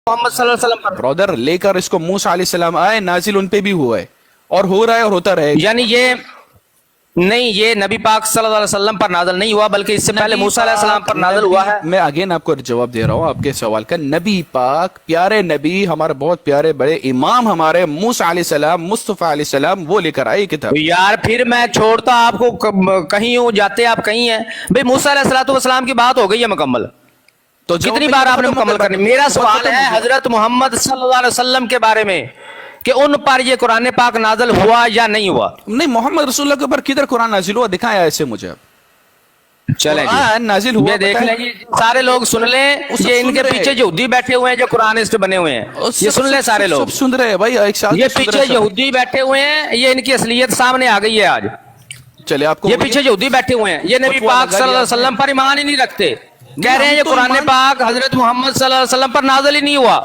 محمد صلی اللہ علیہ وسلم پر برادر لے کر اس کو موسیٰ علیہ السلام آئے، نازل ان پہ بھی ہوا ہے اور ہو رہا ہے اور ہوتا رہے گا. یعنی یہ نہیں، یہ نبی پاک صلی اللہ علیہ وسلم پر نازل نہیں ہوا بلکہ اس سے پہلے موسیٰ علیہ السلام پر نازل ہوا ہے. میں اگین آپ کو جواب دے رہا ہوں آپ کے سوال کا. نبی پاک پیارے نبی ہمارے بہت پیارے بڑے امام ہمارے موسیٰ علیہ السلام مصطفیٰ علیہ السلام وہ لے کر آئے کتاب. یار پھر میں چھوڑتا آپ کو کہیں ہوں، جاتے آپ کہیں ہیں. بھئی موسیٰ علیہ السلام کی بات ہو گئی ہے مکمل، تو کتنی بار آپ نے مکمل کرنی. میرا سوال ہے حضرت محمد صلی اللہ علیہ وسلم کے بارے میں کہ ان پر یہ قرآن پاک نازل ہوا یا نہیں ہوا. نہیں، محمد رسول اللہ کے اوپر کدھر قرآن نازل ہوا دکھائیں ایسے مجھے. چلیں جی قرآن نازل ہوا یہ دیکھ لیں جی، سارے لوگ سن لیں. یہ ان کے پیچھے یہودی بیٹھے ہوئے ہیں جو قرآنسٹ بنے ہوئے ہیں، یہ سن لیں سارے لوگ. سب سن رہے ہیں بھائی، ایک ساتھ یہ پیچھے یہودی بیٹھے ہوئے ہیں، یہ ان کی اصلیت سامنے آ گئی ہے آج. چلے آپ کو یہ پیچھے یہودی بیٹھے ہوئے ہیں، یہ نبی پاک صلی اللہ علیہ وسلم پر ایمان ہی نہیں رکھتے. کہہ رہے ہیں یہ قرآن پاک حضرت محمد صلی اللہ علیہ وسلم پر نازل ہی نہیں ہوا.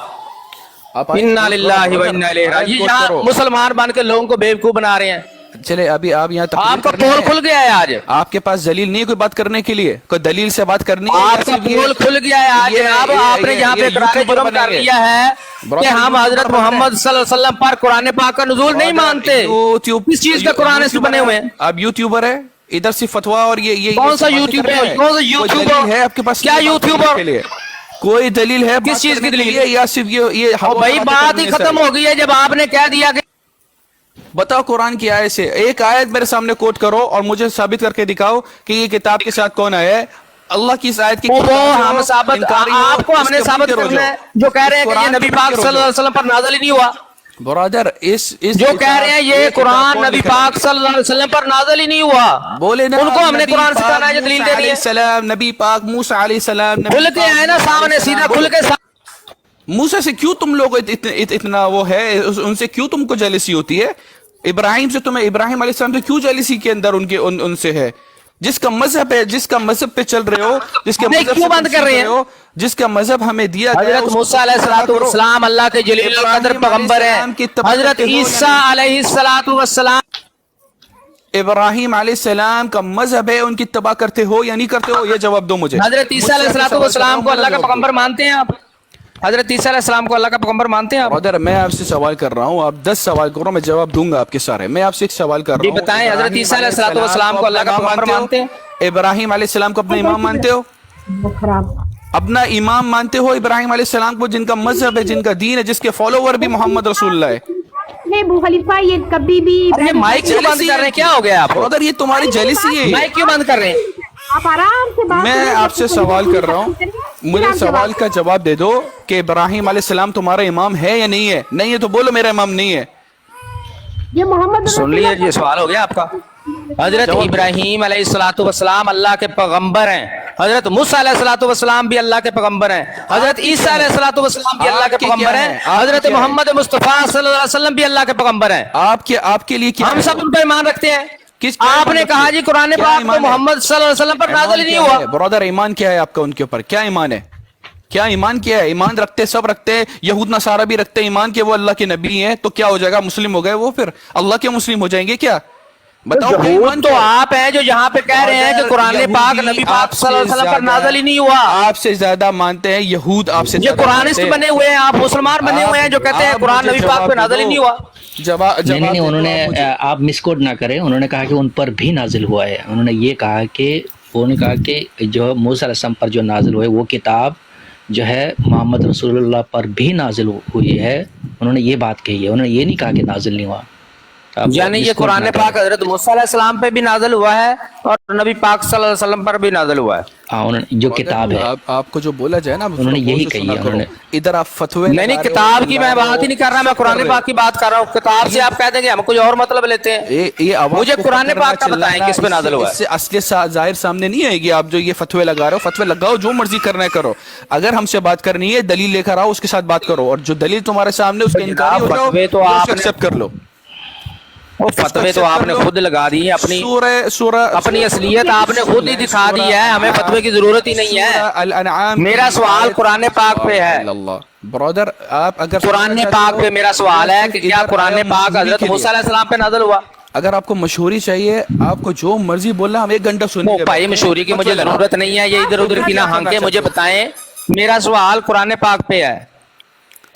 انا للہ و انا الیہ راجعون. یہ یہاں مسلمان بن کے لوگوں کو بیوقوف بنا رہے ہیں. چلے ابھی آپ یہاں آپ کا پول کھل گیا ہے آج. آپ کے پاس دلیل نہیں ہے کوئی بات کرنے کے لیے، کوئی دلیل سے بات کرنی ہے؟ آپ کا پول کھل گیا ہے آج جناب. آپ نے یہاں پہ اقرار جرم کر لیا ہے کہ ہم حضرت محمد صلی اللہ علیہ وسلم پر قرآن پاک کا نزول نہیں مانتے. کس چیز کا قرآن سے بنے ہوئے ہیں؟ آپ یوٹیوبر ہے، ادھر سے فتوا اور یہ کون سا یوٹیوبر ہے آپ کے پاس؟ کیا یوٹیوبر کے لیے کوئی دلیل ہے؟ کس چیز کی دلیل ہے یا صرف یہ بھائی بات ہی ختم ہو گئی ہے جب آپ نے کہہ دیا کہ بتاؤ قرآن کی آیت سے ایک آیت میرے سامنے کوٹ کرو اور مجھے ثابت کر کے دکھاؤ کہ یہ کتاب کے ساتھ کون آیا ہے. اللہ کی اس آیت کی ہم ثابت آپ کو ہم نے ثابت کرنا ہے جو کہہ رہے ہیں کہ یہ نبی پاک صلی اللہ علیہ وسلم پر نازل ہی نہیں ہوا. برادر اس جو کہہ رہے ہیں یہ قرآن نبی پاک صلی اللہ علیہ وسلم پر نازل ہی نہیں ہوا، بولے نا ان کو ہم نے قرآن سکھانا ہے جو دلیل دینی ہے. السلام نبی پاک موسیٰ علیہ السلام کھل کے آئے نا سامنے سیدھا کھل کے. موسیٰ سے کیوں تم لوگ اتنا وہ ہے، ان سے کیوں تم کو جیلسی ہوتی ہے؟ ابراہیم سے تمہیں، ابراہیم علیہ السلام سے کیوں جیلسی کے اندر ان سے ہے؟ جس کا مذہب ہے، جس کا مذہب پہ چل رہے ہو، جس کے مذہب کیوں بند کر رہے ہیں؟ جس کا مذہب ہمیں دیا گیا، حضرت موسیٰ علیہ السلام اللہ کے جلیل القدر پیغمبر ہیں. حضرت عیسیٰ علیہ السلام ابراہیم علیہ السلام کا مذہب ہے، ان کی اتباع کرتے ہو یا نہیں کرتے ہو؟ یہ جواب دو مجھے. حضرت عیسیٰ علیہ السلام کو اللہ کا پیغمبر مانتے ہیں آپ؟ حضرت عیسیٰ علیہ السلام کو اللہ کا پیغمبر مانتے ہیں آپ؟ برادر میں آپ سے سوال کر رہا ہوں، آپ 10 سوال کرو، میں جواب دوں گا آپ کے سارے. میں آپ سے ایک سوال کر رہا ہوں، بتائیں حضرت عیسیٰ علیہ السلام کو اللہ کا پیغمبر مانتے ہیں؟ ابراہیم علیہ السلام کو اپنا امام مانتے ہو؟ اپنا امام مانتے ہو ابراہیم علیہ السلام کو، جن کا مذہب ہے، جن کا دین ہے، جس کے فالوور بھی محمد رسول اللہ ہے؟ ابو خلیفہ یہ کبھی بھی مائک کیوں بند کر رہے ہیں؟ کیا ہو گیا آپ کو؟ برادر یہ تمہاری جیلسی ہے. مائک کیوں بند کر رہے ہیں؟ آپ آرام سے بات میں آپ سے سوال کر رہا ہوں، مجھے سوال کا جواب دے دو کہ ابراہیم علیہ السلام تمہارا امام ہے یا نہیں ہے؟ نہیں ہے تو بولو میرا امام نہیں ہے. یہ محمد سن لیے یہ سوال ہو گیا آپ کا. حضرت ابراہیم علیہ السلام اللہ کے پیغمبر ہیں. حضرت موسیٰ علیہ السلام بھی اللہ کے پیغمبر ہیں. حضرت عیسیٰ علیہ السلام بھی اللہ کے پیغمبر ہیں. حضرت محمد مصطفیٰ صلی اللہ علیہ وسلم بھی اللہ کے پیغمبر ہیں. آپ کے لیے کیا ہم سب ان پر ایمان رکھتے ہیں. آپ نے کہا جی قرآن پاک تو محمد صلی اللہ علیہ وسلم پر نازل ہی نہیں ہوا. برادر ایمان کیا ہے آپ کا ان کے اوپر؟ کیا ایمان ہے؟ کیا ایمان کیا ہے؟ ایمان رکھتے سب رکھتے ہیں، یہود نصارہ بھی رکھتے ہیں ایمان کہ وہ اللہ کے نبی ہیں. تو کیا ہو جائے گا؟ مسلم ہو گئے وہ، پھر اللہ کے مسلم ہو جائیں گے کیا؟ بتاؤ. یہود تو آپ ہیں جو یہاں پہ کہہ رہے ہیں کہ قرآن پاک نبی پاک صلی اللہ علیہ وسلم پر نازل ہی نہیں ہوا. آپ سے زیادہ مانتے ہیں یہود، آپ سے یہ قرآنسٹ بنے ہوئے ہیں، آپ مسلمان بنے ہوئے ہیں جو کہتے ہیں قرآن نبی پاک پہ نازل ہی نہیں ہوا. نہیں انہوں نے، آپ مس کوٹ نہ کریں، انہوں نے کہا کہ ان پر بھی نازل ہوا ہے. انہوں نے یہ کہا کہ جو موسیٰ علیہ السلام پر جو نازل ہوئے وہ کتاب جو ہے محمد رسول اللہ پر بھی نازل ہوئی ہے. انہوں نے یہ بات کہی ہے، انہوں نے یہ نہیں کہا کہ نازل نہیں ہوا. یعنی یہ قرآن پاک حضرت موسیٰ علیہ السلام پہ بھی نازل ہوا ہے اور نبی پاک صلی اللہ علیہ وسلم پر بھی نازل ہوا ہے. ہاں انہوں نے جو کتاب ہے آپ کو جو بولا جائے نا انہوں نے یہی کہی ہے. انہوں نے ادھر آپ فتوے نہیں کتاب کی میں بات ہی نہیں کر رہا، میں قرآن پاک کی بات کر رہا ہوں. کتاب سے آپ کہہ دیں گے ہم کچھ اور مطلب لیتے ہیں. مجھے قرآن پاک کا بتائیں کس پہ نازل ہوا ہے. اصلی ظاہر سامنے نہیں آئے گی. آپ جو یہ فتوے لگا رہے ہو، فتوے لگاؤ، جو مرضی کرنا ہے کرو. اگر ہم سے بات کرنی ہے دلیل لے کر آؤ، اس کے ساتھ بات کرو، اور جو دلیل تمہارے سامنے اس کے انکار ہو جاؤ تو آپ ایکسپٹ کر لو. فتوے تو آپ نے خود لگا دی ہے، اپنی اصلیت آپ نے خود ہی دکھا دی ہے، ہمیں فتوے کی ضرورت ہی نہیں ہے. میرا سوال قرآن پاک پہ ہے. برادر آپ اگر قرآن پاک پہ میرا سوال ہے کہ کیا قرآن پاک حضرت موسیٰ علیہ السلام پہ نازل ہوا؟ اگر آپ کو مشہوری چاہیے، آپ کو جو مرضی بولنا، ہم 1 گھنٹہ سنیں گے. بھائی مشہوری کی مجھے ضرورت نہیں ہے، یہ ادھر ادھر کی نہ ہانکے. مجھے بتائیں میرا سوال قرآن پاک پہ ہے.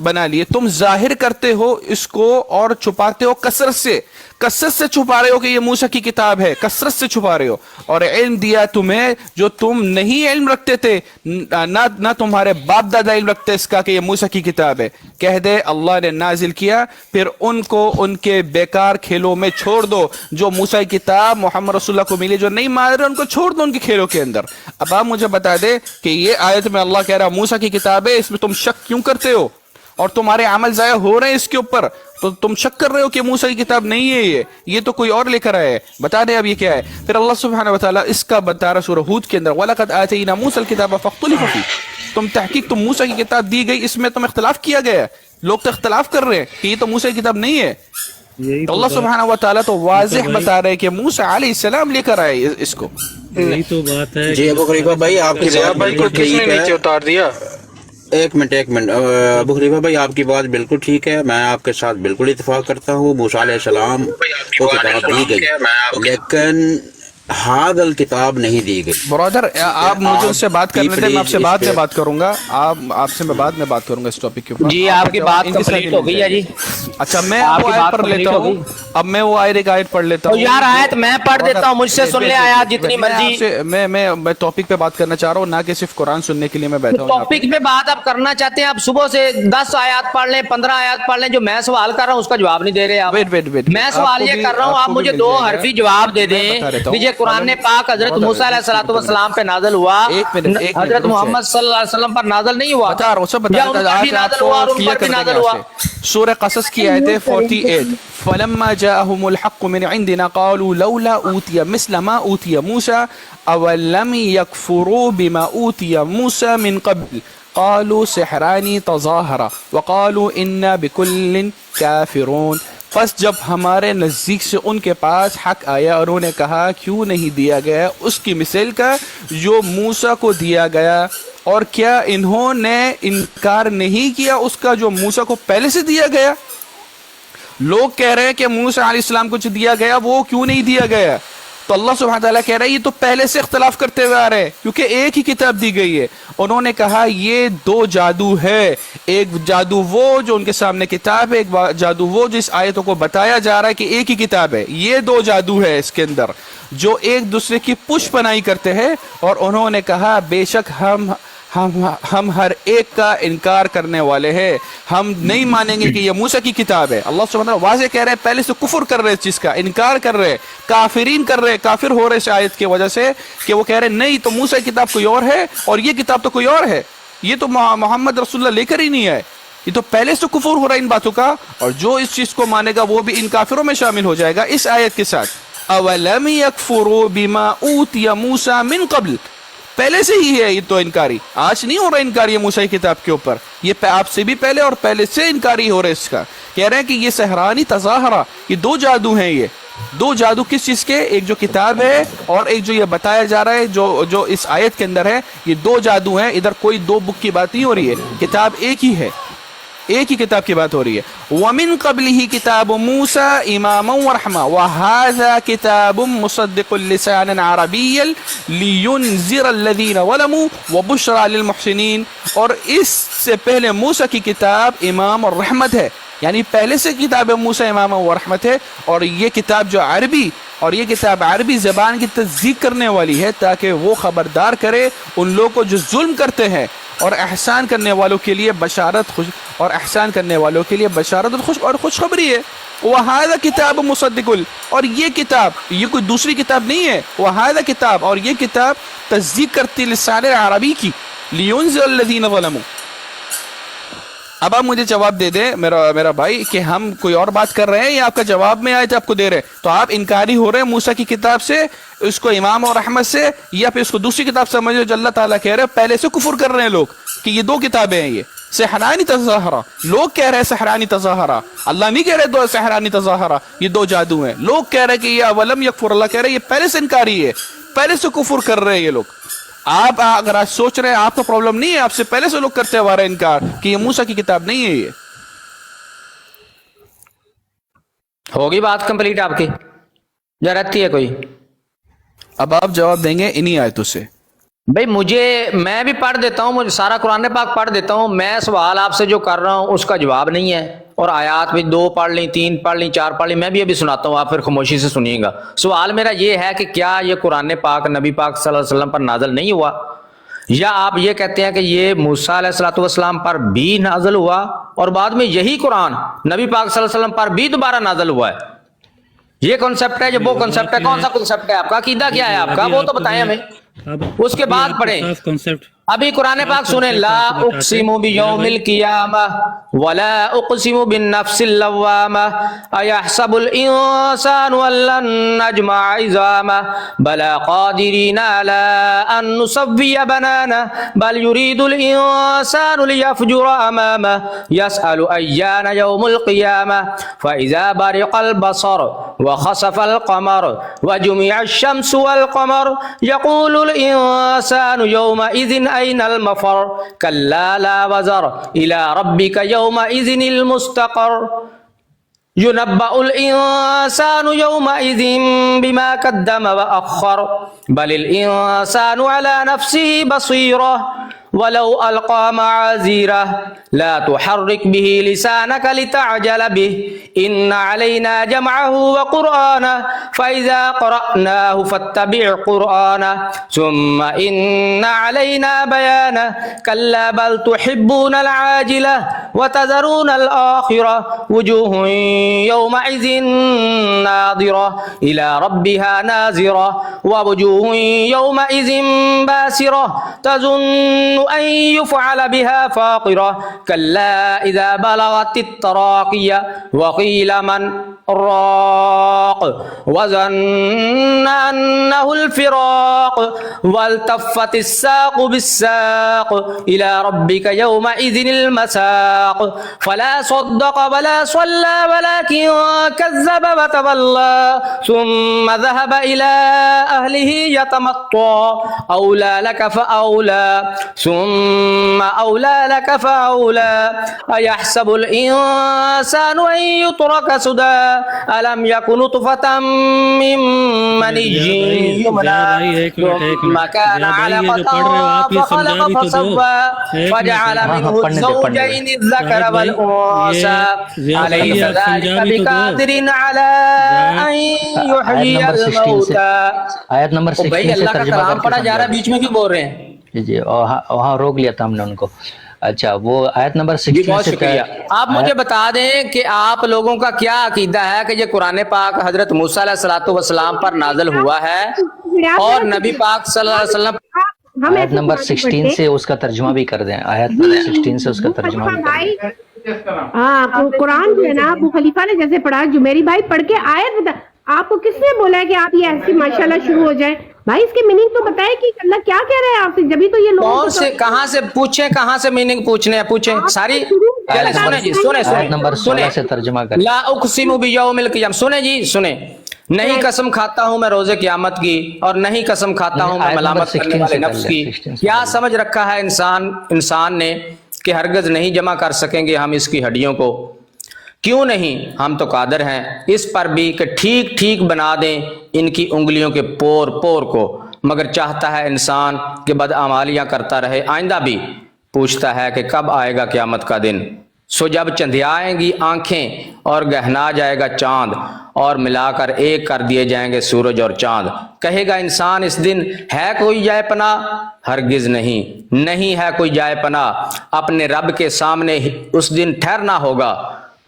بنا لیے. تم ظاہر کرتے ہو اس کو اور چھپاتے ہو کثرت سے چھپا رہے ہو کہ یہ موسیٰ کی کتاب ہے, کثرت سے چھپا رہے ہو. اور علم دیا تمہیں جو تم نہیں علم رکھتے تھے, نہ تمہارے باپ دادا علم رکھتے اس کا کہ یہ موسیٰ کی کتاب ہے. کہہ دے اللہ نے نازل کیا, پھر ان کو ان کے بیکار کھیلوں میں چھوڑ دو. جو موسیٰ کی کتاب محمد رسول اللہ کو ملی, جو نہیں مان رہے ان کو چھوڑ دو ان کے کھیلوں کے اندر. اب آپ مجھے بتا دے کہ یہ آیت میں اللہ کہہ رہا موسیٰ کی کتاب ہے, اس میں تم شک کیوں کرتے ہو اور تمہارے عمل ضائع ہو رہے ہیں اس کے اوپر, تو تم شک کر رہے ہو کہ موسیٰ کی کتاب نہیں ہے یہ تو کوئی اور لے کر آئے ہے. بتا دیں اب یہ کیا ہے. پھر اللہ سبحانہ وتعالیٰ اس کا بتا رہا سورہ ہود کے اندر, وَلَقَدْ آتَيْنَا مُوسَى الْكِتَابَ فَاخْتُلِفَ فِيهِ, تم تحقیق تم موسیٰ کی کتاب دی گئی, اس میں تم اختلاف کیا گیا ہے. لوگ تو اختلاف کر رہے ہیں کہ یہ تو موسیٰ کی کتاب نہیں ہے. تو اللہ سبحانہ وتعالیٰ تو واضح بتا رہے کہ موسیٰ علیہ السلام لے کر آئے اس کو. یہی تو بات ہے. جی ابو خلیفہ بھائی آپ کی بات بالکل ٹھیک ہے. اتار دیا. ایک منٹ ابو خلیفہ بھائی آپ کی بات بالکل ٹھیک ہے, میں آپ کے ساتھ بالکل اتفاق کرتا ہوں. موسیٰ علیہ السلام کو کتاب دی گئی, لیکن ہاد الکتاب نہیں دی گئی. برادر آپ مجھے ان سے بات کرنے دیں, میں آپ سے بعد میں بات کروں گا. آپ سے میں بعد میں بات کروں گا اس ٹاپک کے اوپر. جی آپ کی بات کمپلیٹ ہو گئی ہے جی. اچھا میں آپ کی بات پڑھ لیتا ہوں. اب میں وہ ایک آیت پڑھ لیتا ہوں. یار آیت میں پڑھ دیتا ہوں, مجھ سے سن لے آیات جتنی مرضی. میں ٹاپک پہ بات کرنا چاہ رہا ہوں, نہ کہ صرف قرآن سننے کے لیے میں بیٹھا ہوں. ٹاپک پہ بات آپ کرنا چاہتے ہیں, آپ صبح سے 10 آیات پڑھ لیں, 15 آیات پڑھ لیں, جو میں سوال کر رہا ہوں اس کا جواب نہیں دے رہے آپ. میں سوال یہ کر رہا ہوں, آپ مجھے 2 حرفی جواب دے دیں کہ یہ قرآن پاک حضرت موسیٰ علیہ السلام پہ نازل ہوا, حضرت محمد صلی اللہ علیہ وسلم پر نازل نہیں ہوا, یا ان پر بھی نازل ہوا اور ان پر بھی نازل ہوا. سورہ قصص کی آیت 48, فلما جاءهم الحق من عندنا قالوا لولا اوتي مثل ما اوتي موسى اولم يكفروا بما اوتي موسى من قبل قالوا سحران تظاهرا وقالوا انا بكل كافرون. پس جب ہمارے نزدیک سے ان کے پاس حق آیا اور انہوں نے کہا کیوں نہیں دیا گیا اس کی مثل کا جو موسیٰ کو دیا گیا, اور کیا انہوں نے انکار نہیں کیا اس کا جو موسیٰ کو پہلے سے دیا گیا. لوگ کہہ رہے ہیں کہ موسیٰ علیہ السلام کو جو دیا گیا وہ کیوں نہیں دیا گیا. تو اللہ سبحانہ تعالیٰ کہہ رہا ہے یہ تو پہلے سے اختلاف کرتے ہوئے آ رہے ہیں کیونکہ ایک ہی کتاب دی گئی ہے. انہوں نے کہا یہ 2 جادو ہے, ایک جادو وہ جو ان کے سامنے کتاب ہے, ایک جادو وہ جس آیتوں کو بتایا جا رہا ہے کہ ایک ہی کتاب ہے. یہ 2 جادو ہے اس کے اندر جو ایک دوسرے کی پشت پناہی کرتے ہیں. اور انہوں نے کہا بے شک ہم ہر ایک کا انکار کرنے والے ہیں, ہم نہیں مانیں گے کہ یہ موسیٰ کی کتاب ہے. اللہ سبحانہ وتعالیٰ واضح کہہ رہے ہیں, پہلے سے کفر کر رہے اس چیز کا, انکار کر رہے, کافرین کر رہے, کافر ہو رہے اس آیت کی وجہ سے کہ وہ کہہ رہے نہیں تو موسیٰ کی کتاب کوئی اور ہے اور یہ کتاب تو کوئی اور ہے, یہ تو محمد رسول اللہ لے کر ہی نہیں آئے. یہ تو پہلے سے کفر ہو رہا ہے ان باتوں کا, اور جو اس چیز کو مانے گا وہ بھی ان کافروں میں شامل ہو جائے گا اس آیت کے ساتھ. اولم یکفروا بما اوتی موسیٰ من قبل, پہلے سے ہی ہے یہ تو انکاری, آج نہیں ہو رہا انکاری موسیٰ کی کتاب کے اوپر, یہ آپ سے بھی پہلے اور پہلے سے انکاری ہو رہا ہے اس کا. کہہ رہے ہیں کہ یہ سحرانی تظاہرہ, یہ 2 جادو ہیں. یہ 2 جادو کس چیز کے, ایک جو کتاب ہے اور ایک جو یہ بتایا جا رہا ہے جو اس آیت کے اندر ہے, یہ 2 جادو ہیں. ادھر کوئی 2 بک کی بات نہیں ہو رہی ہے, کتاب ایک ہی ہے, ایک ہی کتاب کی بات ہو رہی ہے. وَمِن قَبْلِهِ كِتَابُ مُوسَى إِمَامًا وَرَحْمَةً وَهَذَا كِتَابٌ مُصَدِّقٌ لِسَانًا عَرَبِيًّا لِيُنذِرَ الَّذِينَ ظَلَمُوا وَبُشْرَى لِلْمُحْسِنِينَ. اور اس سے پہلے موسیٰ کی کتاب امام اور رحمت ہے, یعنی پہلے سے کتاب موسیٰ امام و رحمت ہے, اور یہ کتاب جو عربی, اور یہ کتاب عربی زبان کی تصدیق کرنے والی ہے تاکہ وہ خبردار کرے ان لوگوں کو جو ظلم کرتے ہیں, اور احسان کرنے والوں کے لیے بشارت خوش, اور احسان کرنے والوں کے لیے بشارت اور خوشخبری ہے. وَهَذَا كِتَابٌ مُصَدِّقٌ, اور یہ کتاب, یہ کوئی دوسری کتاب نہیں ہے. وَهَذَا کتاب, اور یہ کتاب تصدیق کرتی لسان عربی کی, لِيُنذِرَ الَّذِينَ ظَلَمُوا. اب آپ مجھے جواب دے دیں میرا بھائی کہ ہم کوئی اور بات کر رہے ہیں یا آپ کا جواب میں آئے تھے آپ کو دے رہے ہیں. تو آپ انکاری ہو رہے ہیں موسیٰ کی کتاب سے, اس کو امام اور رحمت سے, یا پھر اس کو دوسری کتاب سمجھو جو اللہ تعالیٰ کہہ رہے ہیں پہلے سے کفر کر رہے ہیں لوگ کہ یہ 2 کتابیں ہیں. یہ سحرانی تظاہرہ, لوگ کہہ رہے ہیں سحرانی تظاہرہ, اللہ نہیں کہہ رہے 2 سحرانی تظاہرہ یہ 2 جادو ہیں. لوگ کہہ رہے ہیں کہ یہ اولم یکفر, اللہ کہہ رہے ہیں یہ پہلے سے انکاری ہے, پہلے سے کفر کر رہے ہیں یہ لوگ. آپ اگر آج سوچ رہے ہیں آپ کو پرابلم نہیں ہے, آپ سے پہلے سے لوگ کرتے ہوئے انکار کہ یہ موسیٰ کی کتاب نہیں ہے. یہ ہوگی بات کمپلیٹ آپ کی, یا رہتی ہے کوئی؟ اب آپ جواب دیں گے انہی آیتوں سے. بھائی میں بھی پڑھ دیتا ہوں, مجھے سارا قرآن پاک پڑھ دیتا ہوں, میں سوال آپ سے جو کر رہا ہوں اس کا جواب نہیں ہے, اور آیات بھی 2 پڑھ لیں, 3 پڑھ لیں, 4 پڑھ لیں, میں بھی ابھی سناتا ہوں, آپ پھر خاموشی سے سنیے گا. سوال میرا یہ ہے کہ کیا یہ قرآن پاک نبی پاک صلی اللہ علیہ وسلم پر نازل نہیں ہوا, یا آپ یہ کہتے ہیں کہ یہ موسیٰ علیہ الصلوۃ والسلام پر بھی نازل ہوا اور بعد میں یہی قرآن نبی پاک صلی اللہ علیہ وسلم پر بھی دوبارہ نازل ہوا ہے؟ یہ کنسپٹ ہے, جو وہ کنسپٹ ہے, کون سا کنسپٹ ہے آپ کا, عقیدہ کیا ہے آپ کا, وہ تو بتائیں ہمیں, اس کے بعد پڑھیں. ابھی قرآن پاک سنیں, لا اقسم بیوم القیامہ ولا اقسم بالنفس اللوامہ ایحسب الانسان ان لن نجمع عظامہ بلا قادرین علی ان نسوی بنانہ بل یرید الانسان لیفجر امامہ یسأل ایان یوم القیامہ فاذا برق البصر وخسف القمر وجمع الشمس والقمر یقول الانسان یومئذ أين المفر كلا لا وزر إلى ربك يومئذ المستقر ينبأ الإنسان يومئذ بما قدم وأخر بل الإنسان على نفسه بصيرة ولو ألقى معاذيره لا تحرك به لسانك لتعجل به إن علينا جمعه وقرآنه فإذا قرأناه فاتبع قرآنه ثم إن علينا بيانه كلا بل تحبون العاجلة وتذرون الآخرة وجوه يومئذ ناظرة إلى ربها ناظرة ووجوه يومئذ باسرة تظن أن يفعل بها فاقرة كلا إذا بلغت التراقي وقيل من راق وظن أنه الفراق والتفت الساق بالساق إلى ربك يومئذ المساق فلا صدق ولا صلى ولكن كذب وتولى ثم ذهب إلى أهله يتمطى أولى لك فأولى ثم أولى لك فأولى أيحسب الإنسان أن يترك سدى ألم يكن نطفة من مني يمنى ثم كان علقة فخلق فسوى فجعل منه الزوجين الذكر والأنثى أليس ذلك بقادر على أن يحيي الموتى. آیت نمبر 16 بھائی اللہ کا کلام پڑھا جا رہا ہے, بیچ میں کیوں بول رہے ہیں؟ جی وہاں روک لیا تھا ہم نے ان کو. اچھا وہ آیت نمبر 16 بہت شکریہ. آپ مجھے بتا دیں کہ آپ لوگوں کا کیا عقیدہ ہے کہ یہ قرآن پاک حضرت موسیٰ علیہ الصلوۃ والسلام پر نازل ہوا ہے اور نبی پاک صلی اللہ علیہ وسلم. آیت نمبر 16 سے اس کا ترجمہ بھی کر دیں, آیت نمبر 16 سے اس کا ترجمہ بھی کر دیں. ہاں قرآن جو ہے نا ابو خلیفہ نے جیسے پڑھا, جو میری بھائی پڑھ کے آیت بتا, آپ کو کس نے بولا ہے کہ آپ یہ ایسی ماشاءاللہ شروع ہو جائیں؟ بھائی اس کی میننگ تو بتائے کہ اللہ کیا کہہ رہے ہیں آپ سے, جبھی تو یہ لوگ کون سے کہاں سے پوچھیں, کہاں سے میننگ پوچھنے ہیں, پوچھیں ساری. سنیں جی, آیت نمبر 16 سے ترجمہ کریں. لا اقسم بیوم القیامہ, سنیں جی سنیں, نہیں قسم کھاتا ہوں میں روز قیامت کی, اور نہیں قسم کھاتا ہوں میں ملامت کرنے والے نفس کی. کیا سمجھ رکھا ہے انسان نے کہ ہرگز نہیں جمع کر سکیں گے ہم اس کی ہڈیوں کو. کیوں نہیں, ہم تو قادر ہیں اس پر بھی کہ ٹھیک ٹھیک بنا دیں ان کی انگلیوں کے پور پور کو, مگر چاہتا ہے انسان کہ بدعمالیاں کرتا رہے, آئندہ بھی پوچھتا ہے کہ کب آئے گا قیامت کا دن. سو جب چندیائیں گی آنکھیں اور گہنا جائے گا چاند, اور ملا کر ایک کر دیے جائیں گے سورج اور چاند, کہے گا انسان اس دن ہے کوئی جائے پناہ؟ ہرگز نہیں, نہیں ہے کوئی جائے پناہ. اپنے رب کے سامنے اس دن ٹھہرنا ہوگا.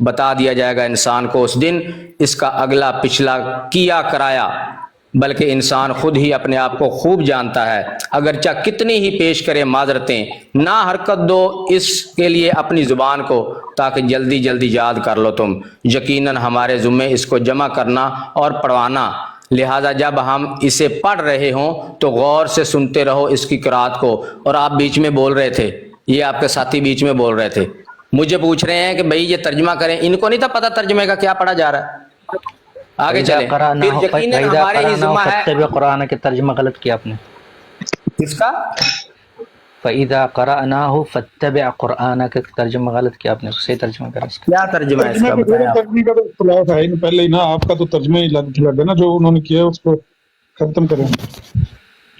بتا دیا جائے گا انسان کو اس دن اس کا اگلا پچھلا کیا کرایا, بلکہ انسان خود ہی اپنے آپ کو خوب جانتا ہے. اگرچہ کتنی ہی پیش کرے معذرتیں, نہ حرکت دو اس کے لیے اپنی زبان کو, تاکہ جلدی جلدی یاد کر لو تم. یقیناً ہمارے ذمے اس کو جمع کرنا اور پڑھوانا, لہذا جب ہم اسے پڑھ رہے ہوں تو غور سے سنتے رہو اس کی قرات کو. اور آپ بیچ میں بول رہے تھے, یہ آپ کے ساتھی بیچ میں بول رہے تھے, مجھے پوچھ رہے ہیں کہ بھئی یہ ترجمہ کریں, ان کو نہیں تھا پتہ ترجمے کا کیا پڑھا جا رہا ہے. آگے چلیں. پھر یقیناً ہمارے ہی ذمہ ہے. قرآن کے ترجمہ غلط کیا آپ نے. کس کا؟ فَإِذَا قَرَأْنَاهُ فَاتَّبِعْ قُرْآنَ کا ترجمہ غلط کیا آپ نے, صحیح ترجمہ کرا اس کا. کیا ترجمہ ہے اس کا بتایا. ترجمے کا تو اختلاف ہے پہلے ہی نا, آپ کا تو ترجمہ ہی لگ ہے نا, جو انہوں نے کیا اس کو ختم کریں.